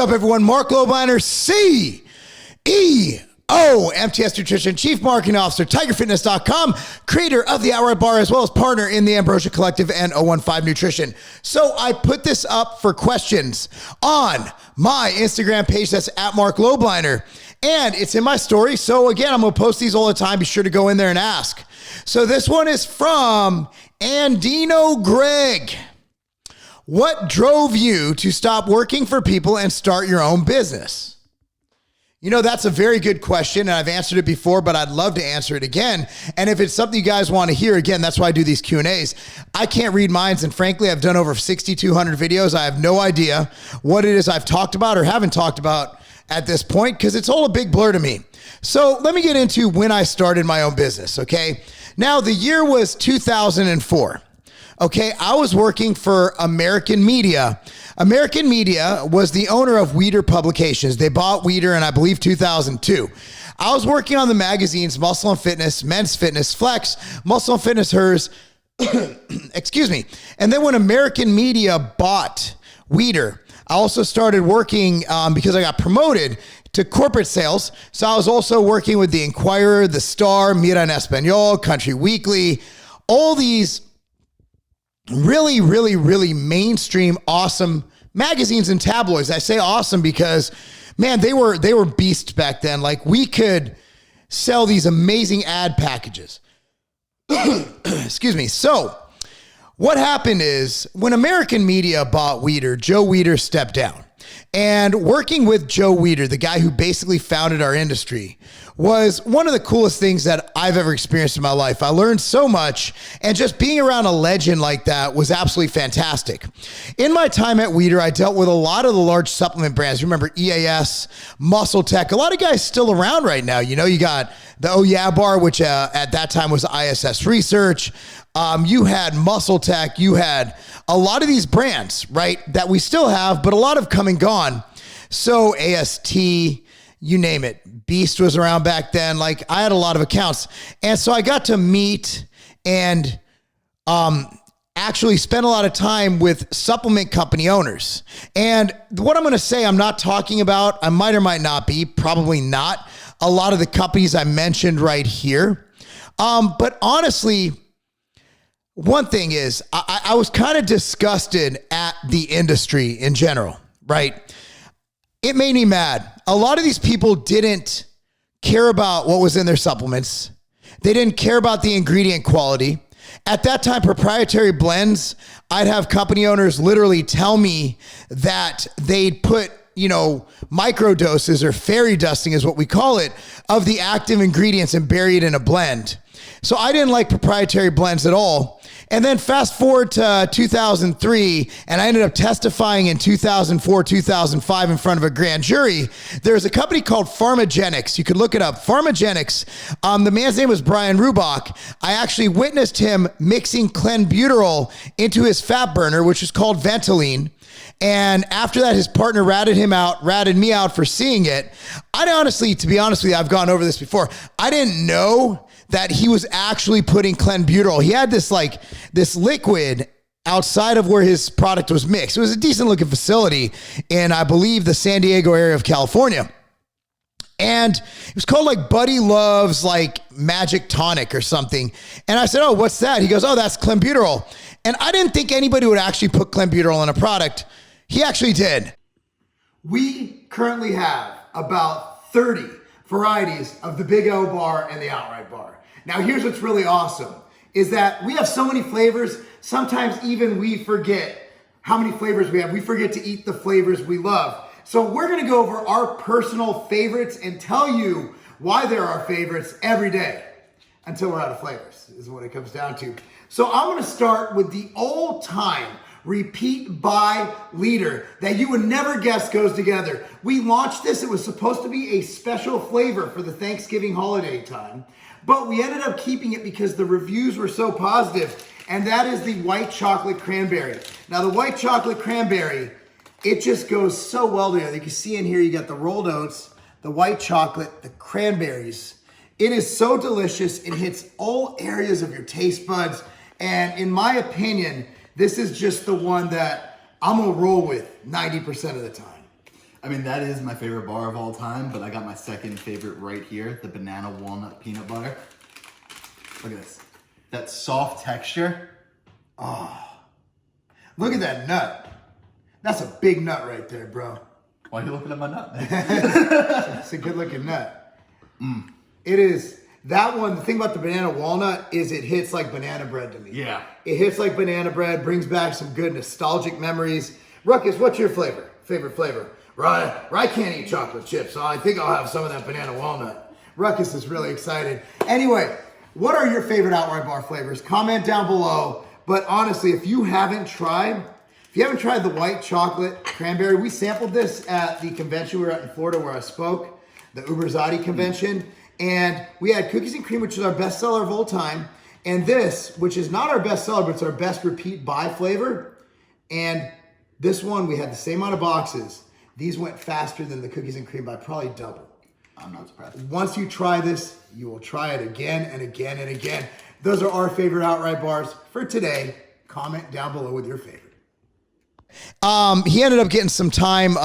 up, everyone? Marc Lobliner, CEO, MTS Nutrition, Chief Marketing Officer, TigerFitness.com, creator of the Outright Bar, as well as partner in the Ambrosia Collective and 015 Nutrition. So I put this up for questions on my Instagram page. That's at Marc Lobliner. And it's in my story. So again, I'm going to post these all the time. Be sure to go in there and ask. So this one is from Andino Greg. What drove you to stop working for people and start your own business? You know, that's a very good question, and I've answered it before, but I'd love to answer it again. And if it's something you guys want to hear, again, that's why I do these Q&As. I can't read minds, and frankly, I've done over 6,200 videos. I have no idea what it is I've talked about or haven't talked about at this point, because it's all a big blur to me. So let me get into when I started my own business, okay? Now, the year was 2004. Okay, I was working for American Media. American Media was the owner of Weider Publications. They bought Weider in, I believe, 2002. I was working on the magazines Muscle and Fitness, Men's Fitness, Flex, Muscle and Fitness, Hers, excuse me. And then when American Media bought Weider, I also started working because I got promoted to corporate sales. So I was also working with the Inquirer, the Star, Mira en Español, Country Weekly, all these really mainstream, awesome magazines and tabloids. I say awesome because, man, they were beasts back then. Like, we could sell these amazing ad packages. Excuse me. So what happened is when American Media bought Weider, Joe Weider stepped down. And working with Joe Weider, the guy who basically founded our industry, was one of the coolest things that I've ever experienced in my life. I learned so much, and just being around a legend like that was absolutely fantastic. In my time at Weider, I dealt with a lot of the large supplement brands. Remember EAS, Muscle Tech, a lot of guys still around right now. You know, you got the Oh Yeah Bar, which at that time was ISS Research. You had Muscle Tech, you had a lot of these brands, right, that we still have, but a lot have come and gone. So AST, you name it. Beast was around back then. Like, I had a lot of accounts. And so I got to meet and actually spend a lot of time with supplement company owners. And what I'm going to say, I'm not talking about, I might or might not be, probably not, a lot of the companies I mentioned right here. But honestly, one thing is, I was kind of disgusted at the industry in general, right? It made me mad. A lot of these people didn't care about what was in their supplements. They didn't care about the ingredient quality. At that time, proprietary blends, I'd have company owners literally tell me that they'd put, you know, micro doses, or fairy dusting is what we call it, of the active ingredients and bury it in a blend. So I didn't like proprietary blends at all. And then fast forward to 2003, and I ended up testifying in 2004, 2005 in front of a grand jury. There's a company called Pharmagenics. You could look it up. Pharmagenics. The man's name was Brian Rubach. I actually witnessed him mixing clenbuterol into his fat burner, which is called Ventolin. And after that, his partner ratted me out for seeing it. I honestly, to be honest with you, I've gone over this before. I didn't know that he was actually putting clenbuterol. He had this liquid outside of where his product was mixed. It was a decent looking facility in, I believe, the San Diego area of California. And it was called like Buddy Love's like Magic Tonic or something. And I said, oh, what's that? He goes, oh, that's clenbuterol. And I didn't think anybody would actually put clenbuterol in a product. He actually did. We currently have about 30 varieties of the Big O bar and the Outright bar. Now, here's what's really awesome, is that we have so many flavors, sometimes even we forget how many flavors we have. We forget to eat the flavors we love. So we're gonna go over our personal favorites and tell you why they're our favorites every day until we're out of flavors, is what it comes down to. So I'm gonna start with the all-time repeat buy leader that you would never guess goes together. We launched this, it was supposed to be a special flavor for the Thanksgiving holiday time, but we ended up keeping it because the reviews were so positive, and that is the white chocolate cranberry. Now, the white chocolate cranberry, it just goes so well together. You can see in here, you got the rolled oats, the white chocolate, the cranberries. It is so delicious. It hits all areas of your taste buds. And in my opinion, this is just the one that I'm gonna roll with 90% of the time. I mean, that is my favorite bar of all time, but I got my second favorite right here, the banana walnut peanut butter. Look at this. That soft texture. Oh, look at that nut. That's a big nut right there, bro. Why are you looking at my nut? It's a good looking nut. It is. That one, the thing about the banana walnut is it hits like banana bread to me. Yeah. It hits like banana bread, brings back some good nostalgic memories. Ruckus, what's your favorite flavor? I can't eat chocolate chips, so I think I'll have some of that banana walnut. Ruckus is really excited. Anyway, what are your favorite Outright Bar flavors? Comment down below. But honestly, if you haven't tried the white chocolate cranberry, we sampled this at the convention we were at in Florida where I spoke, the Uberzadi convention. And we had cookies and cream, which is our best seller of all time. And this, which is not our best seller, but it's our best repeat buy flavor. And this one, we had the same amount of boxes. These went faster than the cookies and cream by probably double. I'm not surprised. Once you try this, you will try it again and again and again. Those are our favorite Outright Bars for today. Comment down below with your favorite. He ended up getting some time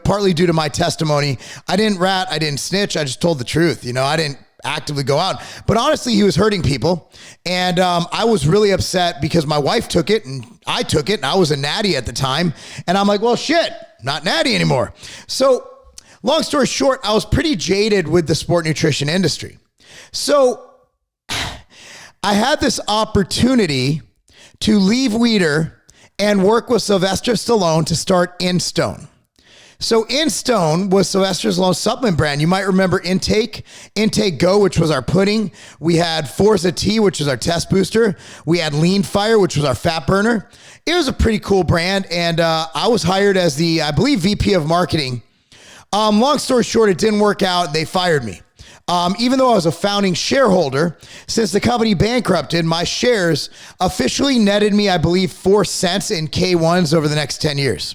partly due to my testimony. I didn't rat, I didn't snitch, I just told the truth. You know, I didn't actively go out. But honestly, he was hurting people. And I was really upset because my wife took it and I took it and I was a natty at the time. And I'm like, well, shit, not natty anymore. So long story short, I was pretty jaded with the sport nutrition industry. So I had this opportunity to leave Weider and work with Sylvester Stallone to start InStone. So InStone was Sylvester Stallone's supplement brand. You might remember Intake Go, which was our pudding. We had Forza T, which was our test booster. We had Lean Fire, which was our fat burner. It was a pretty cool brand. And I was hired as the, I believe, VP of marketing. Long story short, it didn't work out. They fired me. Even though I was a founding shareholder, since the company bankrupted, my shares officially netted me, I believe, 4 cents in K1s over the next 10 years.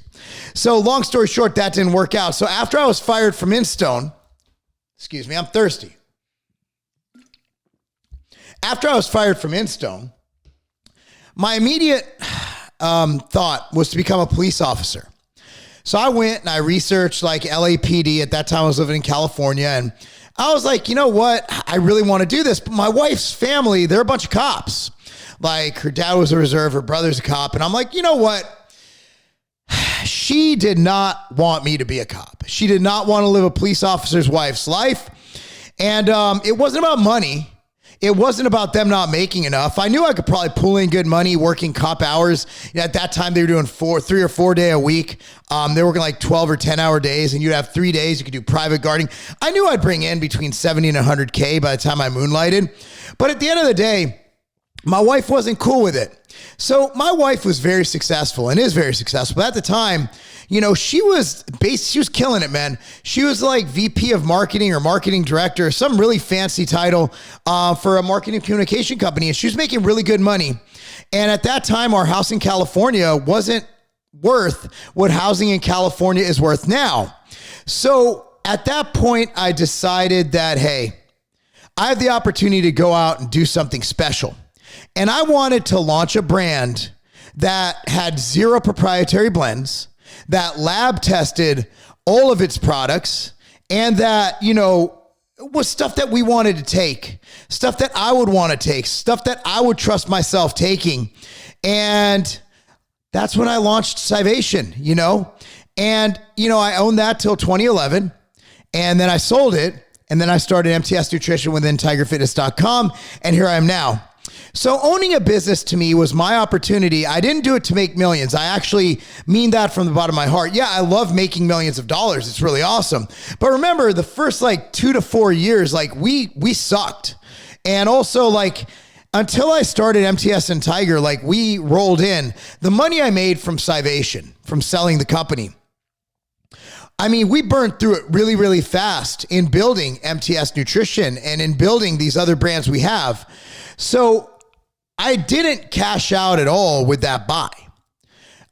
So long story short, that didn't work out. So after I was fired from InStone, excuse me, I'm thirsty. After I was fired from InStone, my immediate thought was to become a police officer. So I went and I researched like LAPD. At that time, I was living in California, and I was like, you know what? I really want to do this. But my wife's family, they're a bunch of cops. Like her dad was a reserve, her brother's a cop. And I'm like, you know what? She did not want me to be a cop. She did not want to live a police officer's wife's life. And it wasn't about money. It wasn't about them not making enough. I knew I could probably pull in good money working cop hours. You know, at that time, they were doing 3 or 4 day a week. They were working like 12 or 10 hour days, and you'd have 3 days. You could do private guarding. I knew I'd bring in between 70 and 100K by the time I moonlighted. But at the end of the day, my wife wasn't cool with it. So my wife was very successful and is very successful. But at the time, you know, she was killing it, man. She was like VP of marketing or marketing director, some really fancy title for a marketing communication company. And she was making really good money. And at that time, our house in California wasn't worth what housing in California is worth now. So at that point, I decided that, hey, I have the opportunity to go out and do something special. And I wanted to launch a brand that had 0 proprietary blends, that lab tested all of its products, and that, you know, was stuff that we wanted to take, stuff that I would want to take, stuff that I would trust myself taking. And that's when I launched Scivation, you know, and, you know, I owned that till 2011, and then I sold it, and then I started MTS Nutrition within TigerFitness.com, and here I am now. So owning a business to me was my opportunity. I didn't do it to make millions. I actually mean that from the bottom of my heart. Yeah, I love making millions of dollars. It's really awesome. But remember, the first like 2 to 4 years, like we sucked. And also like until I started MTS and Tiger, like we rolled in the money I made from Scivation, from selling the company. I mean, we burned through it really, really fast in building MTS Nutrition and in building these other brands we have. So I didn't cash out at all with that buy.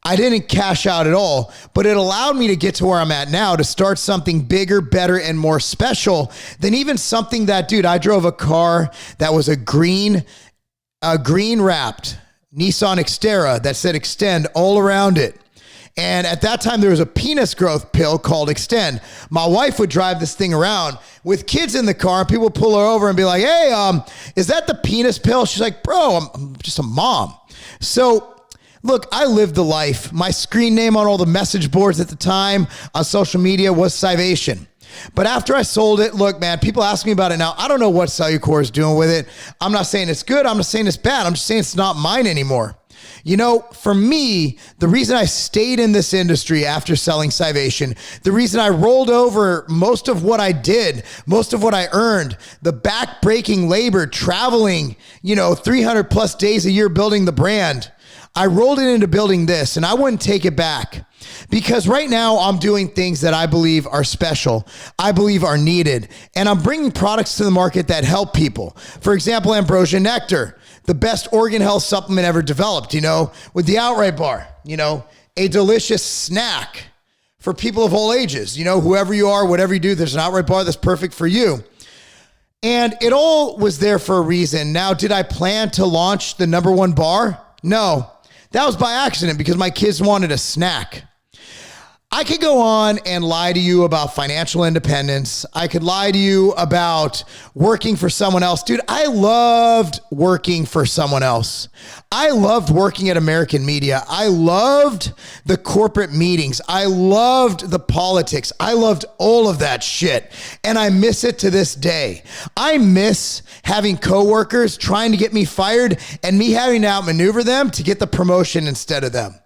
I didn't cash out at all, but it allowed me to get to where I'm at now, to start something bigger, better, and more special than even something that, dude, I drove a car that was a green wrapped Nissan Xterra that said Extend all around it. And at that time, there was a penis growth pill called Extend. My wife would drive this thing around with kids in the car, and people would pull her over and be like, hey, is that the penis pill? She's like, bro, I'm just a mom. So look, I lived the life. My screen name on all the message boards at the time on social media was Civation. But after I sold it, look, man, people ask me about it now. I don't know what Cellucor is doing with it. I'm not saying it's good. I'm not saying it's bad. I'm just saying it's not mine anymore. You know, for me, the reason I stayed in this industry after selling Civation, the reason I rolled over most of what I did, most of what I earned, the back-breaking labor, traveling, 300 plus days a year building the brand, I rolled it into building this, and I wouldn't take it back. Because right now I'm doing things that I believe are special, I believe are needed, and I'm bringing products to the market that help people. For example, Ambrosia Nectar, the best organ health supplement ever developed, with the Outright Bar, a delicious snack for people of all ages, whoever you are, whatever you do, there's an Outright Bar that's perfect for you. And it all was there for a reason. Now, did I plan to launch the #1 bar? No, that was by accident because my kids wanted a snack. I could go on and lie to you about financial independence. I could lie to you about working for someone else. Dude, I loved working for someone else. I loved working at American media. I loved the corporate meetings. I loved the politics. I loved all of that shit. And I miss it to this day. I miss having coworkers trying to get me fired and me having to outmaneuver them to get the promotion instead of them.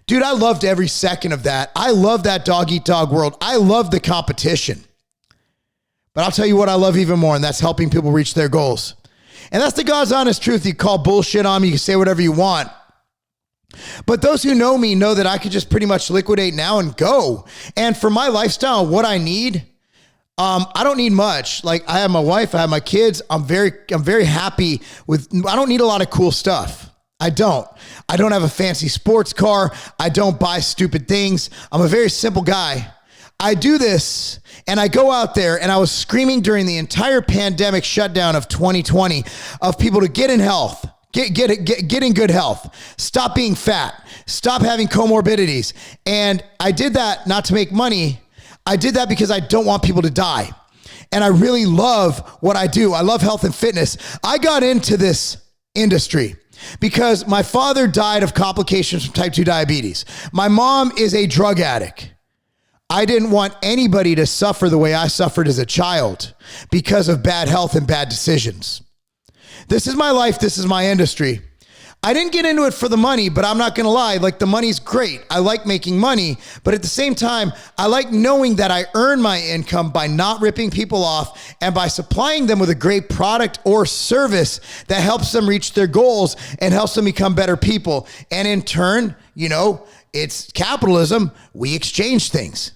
Dude, I loved every second of that. I love that dog-eat-dog world. I love the competition. But I'll tell you what I love even more, and that's helping people reach their goals. And that's the God's honest truth. You call bullshit on me, you can say whatever you want. But those who know me know that I could just pretty much liquidate now and go. And for my lifestyle, what I need, I don't need much. Like, I have my wife, I have my kids. I'm very happy with, I don't need a lot of cool stuff. I don't have a fancy sports car. I don't buy stupid things. I'm a very simple guy. I do this and I go out there, and I was screaming during the entire pandemic shutdown of 2020 of people to get in health, get in good health, stop being fat, stop having comorbidities. And I did that not to make money. I did that because I don't want people to die. And I really love what I do. I love health and fitness. I got into this industry because my father died of complications from type 2 diabetes. My mom is a drug addict. I didn't want anybody to suffer the way I suffered as a child because of bad health and bad decisions. This is my life. This is my industry. I didn't get into it for the money, but I'm not going to lie. Like, the money's great. I like making money, but at the same time, I like knowing that I earn my income by not ripping people off and by supplying them with a great product or service that helps them reach their goals and helps them become better people. And in turn, it's capitalism. We exchange things,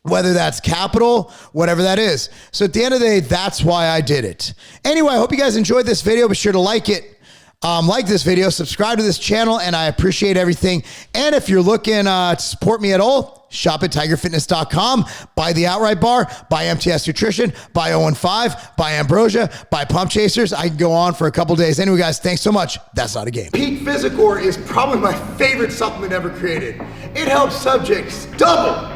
whether that's capital, whatever that is. So at the end of the day, that's why I did it. Anyway, I hope you guys enjoyed this video. Be sure to like it. Like this video, subscribe to this channel, and I appreciate everything. And if you're looking to support me at all, shop at tigerfitness.com, buy the Outright Bar, buy MTS Nutrition, buy 015, buy Ambrosia, buy Pump Chasers. I can go on for a couple days. Anyway, guys, thanks so much. That's not a game. Peak Physicor is probably my favorite supplement ever created. It helps subjects double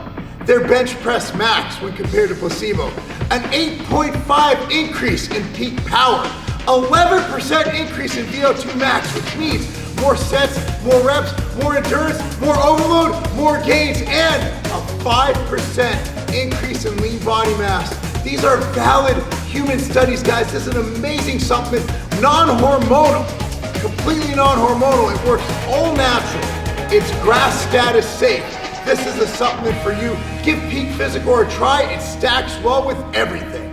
their bench press max when compared to placebo, an 8.5 increase in peak power, 11% increase in VO2 max, which means more sets, more reps, more endurance, more overload, more gains, and a 5% increase in lean body mass. These are valid human studies, guys. This is an amazing supplement, non-hormonal, completely non-hormonal. It works all natural. It's grass status safe. This is a supplement for you. Give Peak Physicor a try. It stacks well with everything.